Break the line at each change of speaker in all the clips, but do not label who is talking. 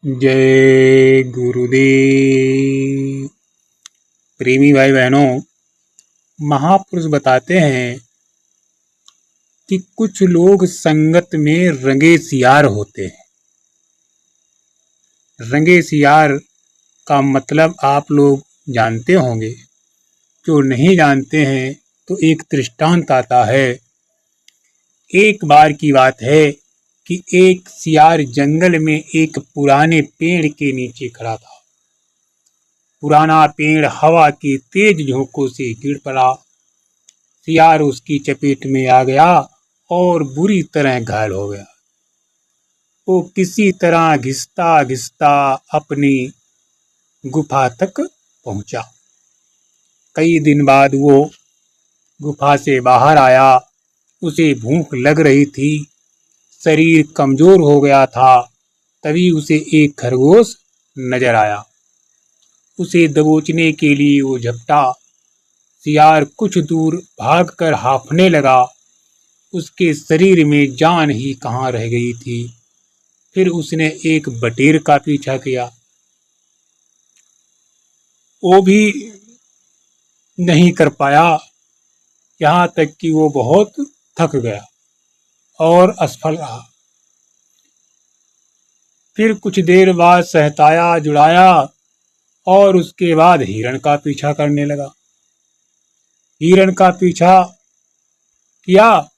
जय गुरुदेव। प्रेमी भाई बहनों, महापुरुष बताते हैं कि कुछ लोग संगत में रंगे सियार होते हैं। रंगे सियार का मतलब आप लोग जानते होंगे। जो नहीं जानते हैं तो एक दृष्टांत आता है। एक बार की बात है कि एक सियार जंगल में एक पुराने पेड़ के नीचे खड़ा था। पुराना पेड़ हवा के तेज झोंकों से गिर पड़ा। सियार उसकी चपेट में आ गया और बुरी तरह घायल हो गया। वो किसी तरह घिसता घिसता अपनी गुफा तक पहुंचा। कई दिन बाद वो गुफा से बाहर आया। उसे भूख लग रही थी, शरीर कमजोर हो गया था। तभी उसे एक खरगोश नजर आया। उसे दबोचने के लिए वो झपटा। सियार कुछ दूर भागकर हांफने लगा। उसके शरीर में जान ही कहाँ रह गई थी। फिर उसने एक बटेर का पीछा किया। वो भी नहीं कर पाया, यहाँ तक कि वो बहुत थक गया और असफल रहा। फिर कुछ देर बाद सहताया जुड़ाया और उसके बाद हिरण का पीछा करने लगा। हिरण का पीछा किया,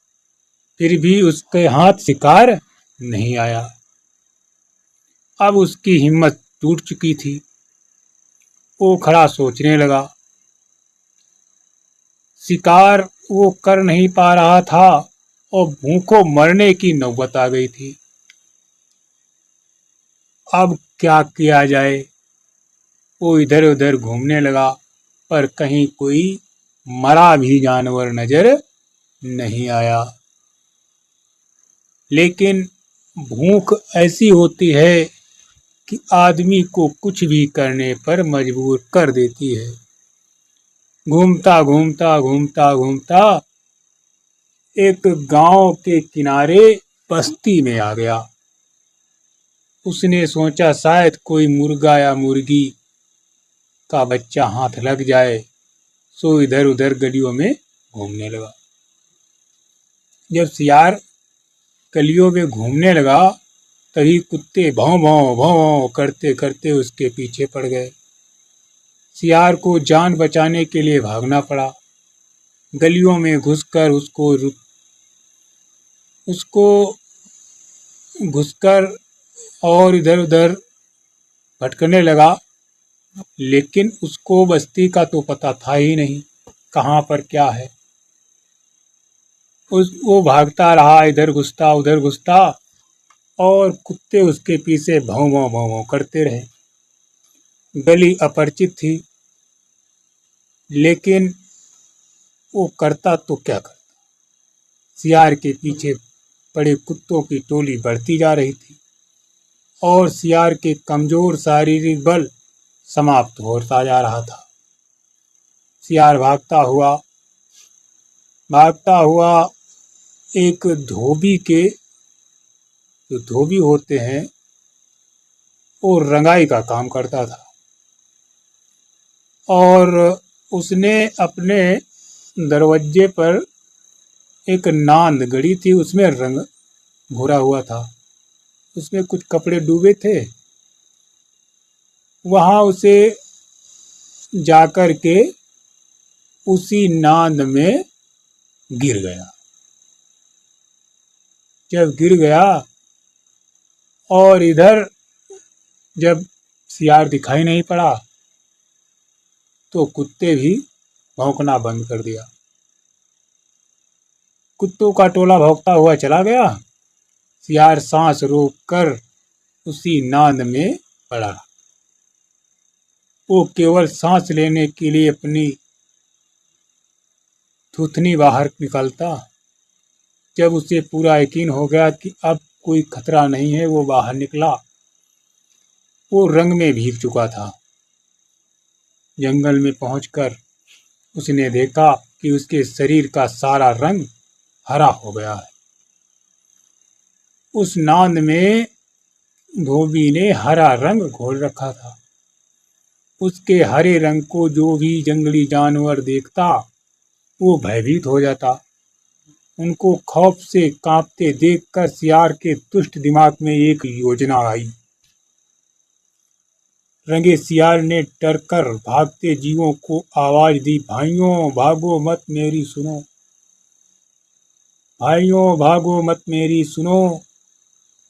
फिर भी उसके हाथ शिकार नहीं आया। अब उसकी हिम्मत टूट चुकी थी। वो खड़ा सोचने लगा। शिकार वो कर नहीं पा रहा था और भूखों मरने की नौबत आ गई थी। अब क्या किया जाए? वो इधर उधर घूमने लगा, पर कहीं कोई मरा भी जानवर नजर नहीं आया। लेकिन भूख ऐसी होती है कि आदमी को कुछ भी करने पर मजबूर कर देती है। घूमता घूमता घूमता घूमता एक गांव के किनारे बस्ती में आ गया। उसने सोचा शायद कोई मुर्गा या मुर्गी का बच्चा हाथ लग जाए, सो इधर उधर गलियों में घूमने लगा। जब सियार गलियों में घूमने लगा, तभी कुत्ते भौं भौं भौं भौं करते करते उसके पीछे पड़ गए। सियार को जान बचाने के लिए भागना पड़ा। गलियों में घुसकर उसको घुसकर और इधर उधर भटकने लगा। लेकिन उसको बस्ती का तो पता था ही नहीं, कहाँ पर क्या है। वो भागता रहा, इधर घुसता उधर घुसता, और कुत्ते उसके पीछे भौं भौं भौं भौं करते रहे। गली अपरिचित थी, लेकिन वो करता तो क्या करता। सियार के पीछे पड़े कुत्तों की टोली बढ़ती जा रही थी और सियार के कमजोर शारीरिक बल समाप्त होता जा रहा था। सियार भागता हुआ एक धोबी के, जो धोबी होते हैं, वो रंगाई का काम करता था और उसने अपने दरवाजे पर एक नांद गड़ी थी। उसमें रंग घोरा हुआ था, उसमें कुछ कपड़े डूबे थे। वहां उसे जाकर के उसी नांद में गिर गया। जब गिर गया और इधर जब सियार दिखाई नहीं पड़ा, तो कुत्ते भी भौंकना बंद कर दिया। कुत्तों का टोला भौंकता हुआ चला गया। सियार सांस रोक कर उसी नांद में पड़ा। वो केवल सांस लेने के लिए अपनी थूथनी बाहर निकालता। जब उसे पूरा यकीन हो गया कि अब कोई खतरा नहीं है, वो बाहर निकला। वो रंग में भीग चुका था। जंगल में पहुंचकर उसने देखा कि उसके शरीर का सारा रंग हरा हो गया है। उस नांद में धोबी ने हरा रंग घोल रखा था। उसके हरे रंग को जो भी जंगली जानवर देखता वो भयभीत हो जाता। उनको खौफ से कांपते देखकर सियार के दुष्ट दिमाग में एक योजना आई। रंगे सियार ने डर कर भागते जीवों को आवाज दी, भाइयों भागो मत मेरी सुनो, भाइयों भागो मत मेरी सुनो।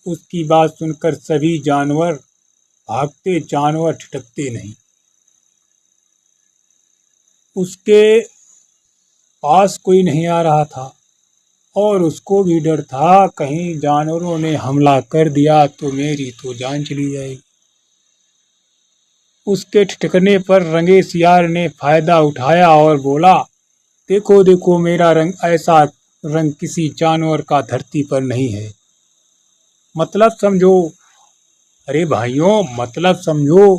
उसकी बात सुनकर सभी जानवर भागते, जानवर ठिठकते नहीं। उसके पास कोई नहीं आ रहा था और उसको भी डर था कहीं जानवरों ने हमला कर दिया तो मेरी तो जान चली जाएगी। उसके ठिठकने पर रंगे सियार ने फायदा उठाया और बोला, देखो देखो मेरा रंग ऐसा रंग किसी जानवर का धरती पर नहीं है, मतलब समझो। अरे भाइयों मतलब समझो,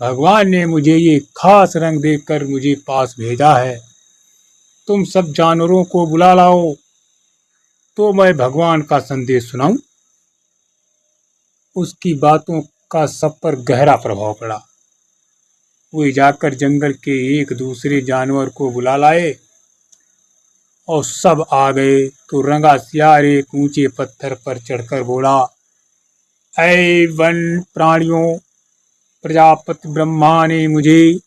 भगवान ने मुझे ये खास रंग देकर मुझे पास भेजा है। तुम सब जानवरों को बुला लाओ तो मैं भगवान का संदेश सुनाऊं। उसकी बातों का सब पर गहरा प्रभाव पड़ा। वे जाकर जंगल के एक दूसरे जानवर को बुला लाए और सब आ गए तो रंगा सियार एक ऊंचे पत्थर पर चढ़कर बोला, ऐ वन प्राणियों, प्रजापति ब्रह्मा ने मुझे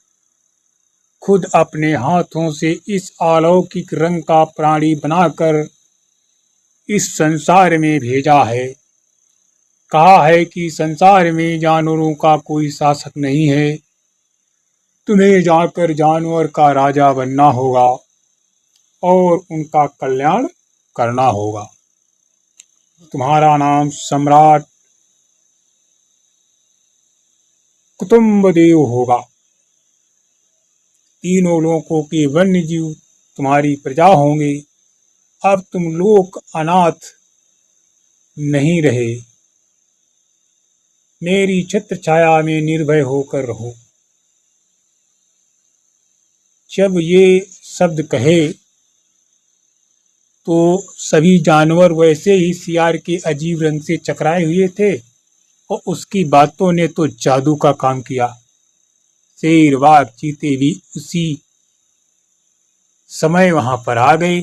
खुद अपने हाथों से इस अलौकिक रंग का प्राणी बनाकर इस संसार में भेजा है। कहा है कि संसार में जानवरों का कोई शासक नहीं है, तुम्हें जाकर जानवर का राजा बनना होगा और उनका कल्याण करना होगा। तुम्हारा नाम सम्राट कुतुम्बदेव होगा। तीनों लोकों के वन्य जीव तुम्हारी प्रजा होंगे। अब तुम लोक अनाथ नहीं रहे, मेरी छत्र छाया में निर्भय होकर रहो। जब ये शब्द कहे तो सभी जानवर वैसे ही सियार के अजीब रंग से चकराए हुए थे और उसकी बातों ने तो जादू का काम किया। शेर बाघ चीते भी उसी समय वहां पर आ गए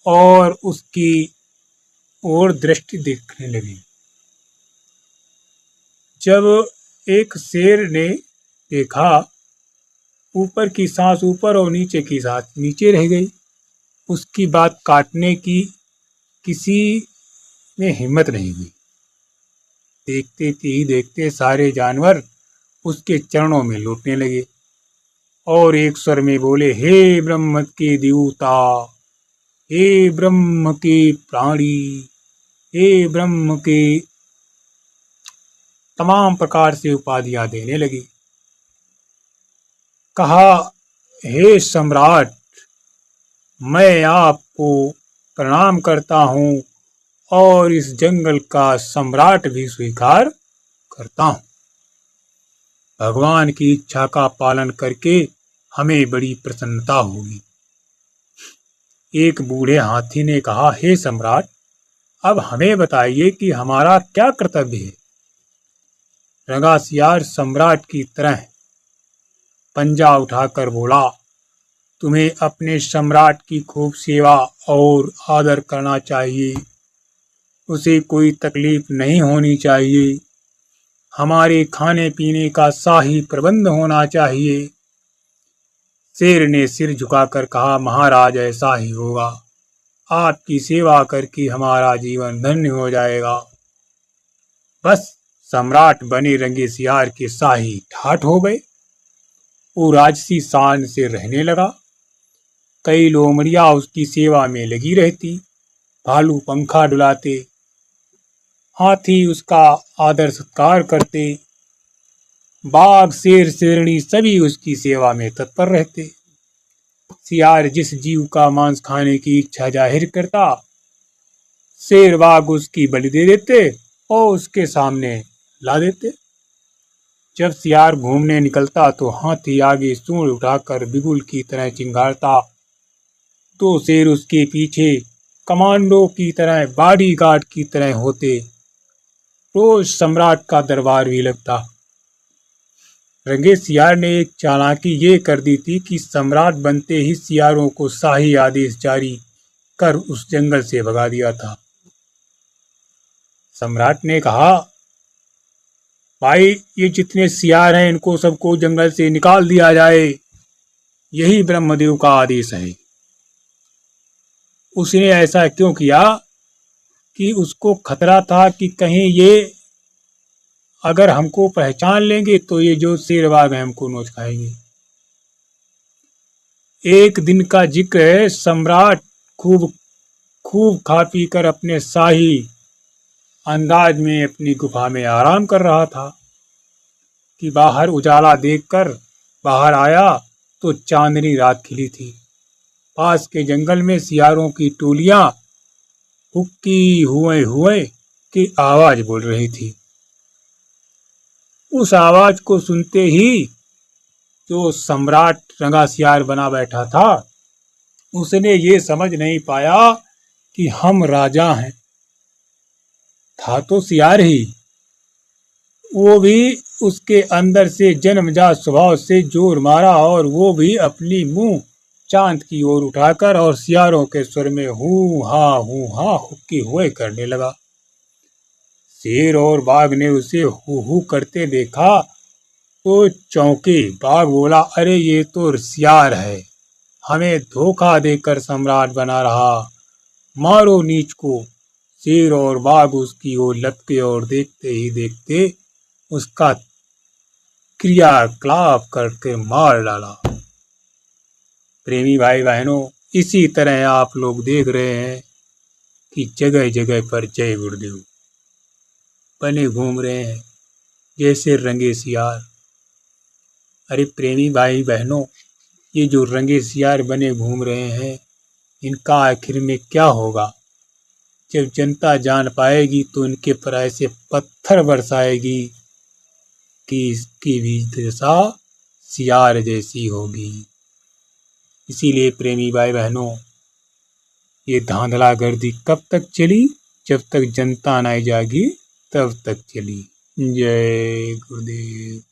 और उसकी ओर दृष्टि देखने लगे। जब एक शेर ने देखा ऊपर की सांस ऊपर और नीचे की सांस नीचे रह गई, उसकी बात काटने की किसी में हिम्मत नहीं हुई। देखते ही देखते सारे जानवर उसके चरणों में लौटने लगे और एक स्वर में बोले, हे ब्रह्म के देवता, हे ब्रह्म के प्राणी, हे ब्रह्म के तमाम प्रकार से उपाधियां देने लगी। कहा, हे सम्राट, मैं आपको प्रणाम करता हूँ और इस जंगल का सम्राट भी स्वीकार करता हूँ। भगवान की इच्छा का पालन करके हमें बड़ी प्रसन्नता होगी। एक बूढ़े हाथी ने कहा, हे सम्राट, अब हमें बताइए कि हमारा क्या कर्तव्य है। रंगा सियार सम्राट की तरह पंजा उठाकर बोला, तुम्हें अपने सम्राट की खूब सेवा और आदर करना चाहिए, उसे कोई तकलीफ नहीं होनी चाहिए, हमारे खाने पीने का शाही प्रबंध होना चाहिए। शेर ने सिर झुकाकर कहा, महाराज ऐसा ही होगा, आपकी सेवा करके हमारा जीवन धन्य हो जाएगा। बस सम्राट बने रंगे सियार के शाही ठाठ हो गए। वो राजसी शान से रहने लगा। कई लोमड़ियां उसकी सेवा में लगी रहती, भालू पंखा डुलाते, हाथी उसका आदर सत्कार करते, बाघ शेर शेरनी सभी उसकी सेवा में तत्पर रहते। सियार जिस जीव का मांस खाने की इच्छा जाहिर करता, शेर बाघ उसकी बलि दे देते और उसके सामने ला देते। जब सियार घूमने निकलता तो हाथी आगे सूंड उठाकर बिगुल की तरह चिंगारता, तो शेर उसके पीछे कमांडो की तरह, बॉडीगार्ड की तरह होते रोज सम्राट का दरबार भी लगता। रंगे सियार ने एक चालाकी ये कर दी थी कि सम्राट बनते ही सियारों को शाही आदेश जारी कर उस जंगल से भगा दिया था। सम्राट ने कहा, भाई ये जितने सियार हैं इनको सबको जंगल से निकाल दिया जाए, यही ब्रह्मदेव का आदेश है। उसने ऐसा क्यों किया कि उसको खतरा था कि कहीं ये अगर हमको पहचान लेंगे तो ये जो शेर बाघ है हमको नोच खाएंगे। एक दिन का जिक्र है, सम्राट खूब खूब खा पी कर अपने शाही अंदाज में अपनी गुफा में आराम कर रहा था कि बाहर उजाला देखकर बाहर आया तो चांदनी रात खिली थी। पास के जंगल में सियारों की टोलियां हुक्की हुए हुए की आवाज बोल रही थी। उस आवाज को सुनते ही जो सम्राट रंगा सियार बना बैठा था उसने ये समझ नहीं पाया कि हम राजा हैं। था तो सियार ही, वो भी उसके अंदर से जन्मजात स्वभाव से जोर मारा और वो भी अपनी मुंह चांद की ओर उठाकर और सियारों के स्वर में हूँ हाँ हुक्की हुए करने लगा। शेर और बाघ ने उसे हू हू करते देखा तो चौंके। बाघ बोला, अरे ये तो सियार है, हमें धोखा देकर सम्राट बना रहा, मारो नीच को। शेर और बाघ उसकी ओर लपके और देखते ही देखते उसका क्रियाकलाप करके मार डाला। प्रेमी भाई बहनों, इसी तरह आप लोग देख रहे हैं कि जगह जगह पर जय गुरुदेव बने घूम रहे हैं जैसे रंगे सियार। अरे प्रेमी भाई बहनों, ये जो रंगे सियार बने घूम रहे हैं इनका आखिर में क्या होगा? जब जनता जान पाएगी तो इनके पर ऐसे पत्थर बरसाएगी कि इसकी भी दशा सियार जैसी होगी। इसीलिए प्रेमी भाई बहनों, ये धांधला गर्दी कब तक चली? जब तक जनता नहीं जागी तब तक चली। जय गुरुदेव।